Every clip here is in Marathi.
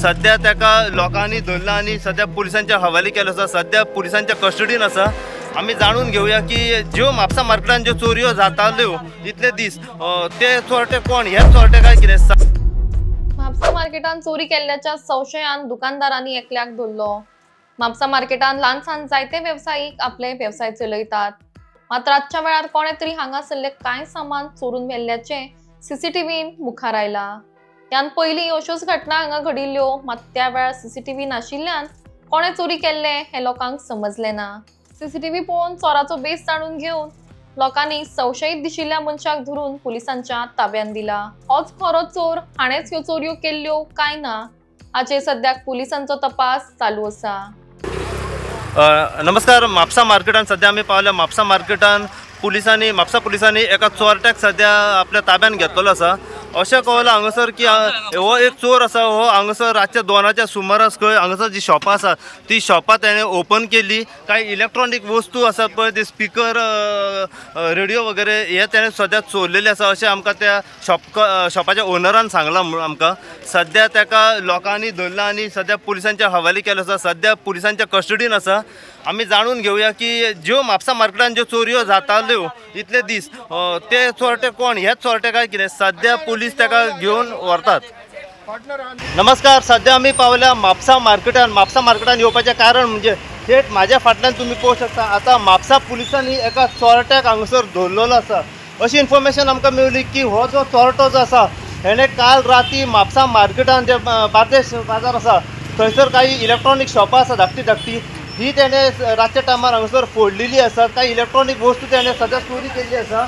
सध्या त्याका लोकांनी धरला आणि सध्या पुलिसांच्या हवाली केलो आसा। सध्या पुलिसांच्या कस्टडीन आसा। आम्ही जाणून घेऊया की ज्यो म्हापसा मार्केटान ज्यो चोऱ्यो जाताल्यो इतले दीस ते चोरटे कोण, हे चोरटे काय कितें? म्हापसा मार्केटान चोरी केल्ल्याच्या संशयान दुकानदारांनी एकल्याक धरलो। म्हापसा मार्केटान ल्हान जायते व्यावसायिक आपले व्यवसाय चलयतात, मात्र आजच्या वेळार कोणे तरी हांगासरले कांय सामान चोरून व्हेल्ल्याचे सीसीटीव्हीन मुखार आयला। त्यान पयलीं अश्योच घटना हांगा घडिल्ल्यो, मात त्या वेळार सीसीटीव्ही नाशिल्ल्यान कोणे चोरी केल्ले हे लोकांक समजले ना। सीसीटीव्ही पळोवन चोराचो बेस जाणून घेवन लोकांनी संशयित दिशिल्ल्या मनशाक धरून पुलिसांच्या ताब्यात दिला। होच खरो चोर, हाणेच ह्यो चोऱ्यो केल्ल्यो काय ना हाचेर सद्याक पुलिसांचो तपास चालू आसा। नमस्कार। म्हापसा मार्केटान सध्या आम्ही पावल्या। म्हापसा मार्केटान म्हापसा पुलिसांनी एका चोरट्याक सध्या आपल्या ताब्यात घेतलेलो आसा। अशें कळला हांगासर की हो एक चोर आसा। हो हांगासर रातच्या 2च्या सुमारास खंय हांगासर जी शॉपां आसा ती शॉपां तेणें ओपन केली। काही इलेक्ट्रॉनिक वस्तू आसात पळय ते स्पीकर, रेडिओ वगैरे हे तेणें सध्या चोरलेले आसा अशें आमकां त्या शॉपाच्या ओनरान सांगलां आमकां। सध्या ताका लोकांनी धरला आणि सध्या पुलिसांच्या हवाली केलो आसा। सध्या पुलिसांच्या कस्टडीन आसा। आम्ही जाणून घेऊया की ज्यो म्हापसा मार्केटान ज्यो चोऱ्यो जाताल्यो इतले दीस ते चोरटे कोण, हे चोरटे काय कितें? सध्या पुलीस ताका घेवन व्हरतात। नमस्कार। सध्या आम्ही पावल्या म्हापसा मार्केटान। म्हापसा मार्केटान येवपाचें कारण म्हणजे थेट म्हाज्या फाटल्यान तुम्ही पळोवंक शकता आता म्हापसा पुलिसांनी एका चोरट्याक हांगासर धरलेलो आसा। अशी इन्फॉर्मेशन आमकां मेळ्ळी की हो जो चोरटो जो आसा हेणे काल राती म्हापसा मार्केटान जे बार्देश बाजार आसा थंयसर काही इलेक्ट्रॉनिक शॉपां आसा धाकटी ही त्याने रातच्या टायमार हांगासर फोडलेली आसात। काही इलेक्ट्रॉनिक वस्तू त्याने सध्या चोरी केल्ली आसा।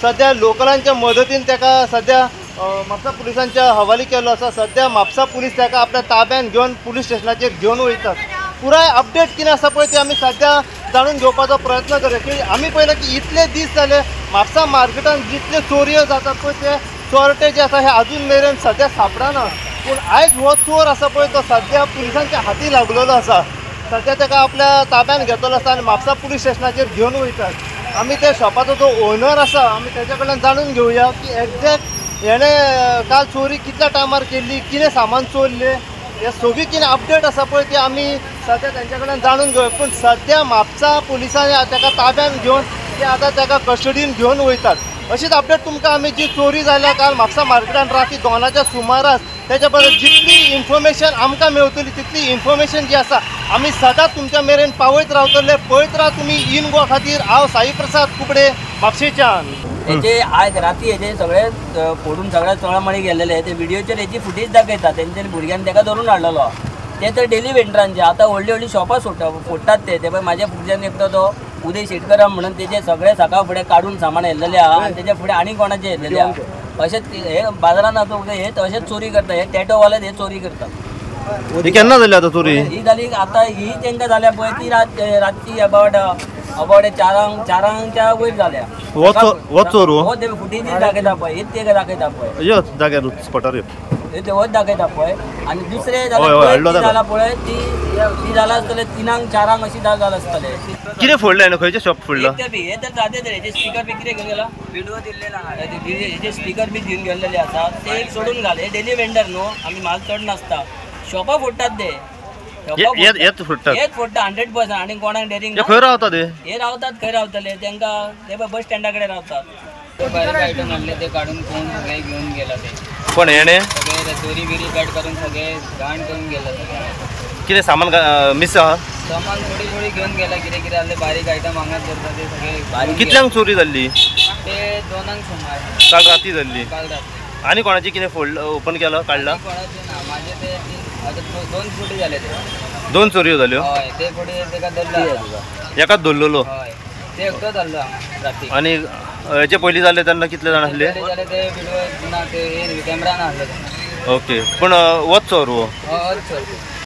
सध्या लोकलांच्या मदतीन ताका सध्या म्हापसा पुलिसांच्या हवाली केलो आसा। सध्या म्हापसा पुलीस ताका आपल्या ताब्यान घेवन पुलीस स्टेशनाचेर घेवन वयतात। पुराय अपडेट कितें आसा पळय ते आमी सध्या जाणून घेवपाचो प्रयत्न करूया की आमी पळयलां की इतले दीस जाले म्हापसा मार्केटान जितले चोरयो जातात पळय ते चोरटे जे आसा हे अजून मेरेन सध्या सापडना। पूण आयज हो चोर आसा पळय तो सध्या पुलिसांच्या हाती लागलेलो आसा। सध्या ताका आपल्या ताब्यात घेतलेलो आसा आणि म्हापसा पुलीस स्टेशनाचेर घेवन वयतात। आमी त्या शॉपाचो जो ओनर आसा आमी तेच्या कडल्यान जाणून घेवया की एक्झॅक्ट हेणे काल चोरी कितल्या टायमार केल्ली, कितें सामान चोरले, हे सगळी कितें अपडेट आसा पळय ती आमी सध्या तेंच्या कडल्यान जाणून घेवया। पूण सध्या म्हापसा पुलिसांनी ताका ताब्यात घेवन ते आतां ताका कस्टडीन घेवन वयतात। अशीच अपडेट तुमकां आमी जी चोरी जाल्या काल म्हापसा मार्केटान राती 2च्या सुमारास त्याच्या बद्दल जितली इन्फॉर्मेशन आमकां मेळटली तितली इन्फॉर्मेशन जी आसा आमी सदांच तुमच्या मेरेन पावयत रावतले। पळयत राहा तुमी इन गोवा खातीर। हांव साई प्रसाद कुबडे म्हापशेच्यान। हेचे आज राती हेचे सगळे फोडून सगळ्या चोळामळी गेलेले ते व्हिडिओचेर हेची फुटेज दाखयतात। तेंच्यानी भुरग्यांनी ताका धरून हाडलेलो ते तर डेली वेंडरांचे आतां व्हडली शॉपां फोडटात ते पळय। म्हाज्या फुडच्यान एकटो तो उदय शेटकर म्हणून तेजे सगळे सकाळ फुडें काडून सामान येल्लेले आहा आनी तेजे फुडें आनी कोणाचे येल्लेले आहा। अशेंच हे बाजारान आतां हे तशेंच चोरी करता, हे टॅटोवाले हे चोरी करतात। ही केन्ना जाली आतां चोरी? ही जाली आतां ही तेंकां जाल्या पळय ती रातची अबावट 4च्या वयर जाल्या। हो चोर हो ते फुटेजीस दाखयता पळय, हेच ते दाखयता पळय, यो जाग्यार स्पॉटार ते होच दाखयता पळय। आनी दुसरे जाला पळय ती जाला आसतले 3-4 अशी जाला आसतले। कितें फोडलें? खंयचे शॉप फोडला? हे तर जाते तर हेचे स्पीकर बी कितें घेवन गेला, व्हिडिओ दिल्लेला हेचे स्पीकर बी घेवन गेल्लेले आसा ते एक सोडून घाल। हे डेली वेंडर न्हू, आमी माल चड नासता, शॉपां फोडटात ते हेच फोडटात 100%। आनी कोणाक डेरिंग खंय रावता ते? हे रावतात खंय रावतले तेंकां ते बस स्टँडा कडेन रावतात। बारीक आयटम हाडले ते काडून कोण सगळे घेवन गेला ते पण हेणे सगळे चोरी बिरी कट करून सगळे घाण करून गेला सगळे। कितें सामान मिस आहा? सामान थोडी घेवन गेला, कितें कितें आसले बारीक आयटम हांगाच करता ते सगळे। कितल्यांक चोरी जाल्ली? ते 2 सुमार काल राती जाल्ली। काल रात्री। आनी कोणाची कितें फोड ओपन केलो काडला? कोणाचे ना, माझे ते आतां 2 फुटी जाले ते। 2 चोरयो जाल्यो? हय, ते फुटी तेका धरला, एकाच धरलेलो। हय ते एकटो धरलो राती। आणि हेचे पयलीं जाले तेन्ना कितले जाण आसले? जाले ते व्हिडिओ ना, ते कॅमेरा ना आसले। ओके, पण होच चोर हो? हय चोर।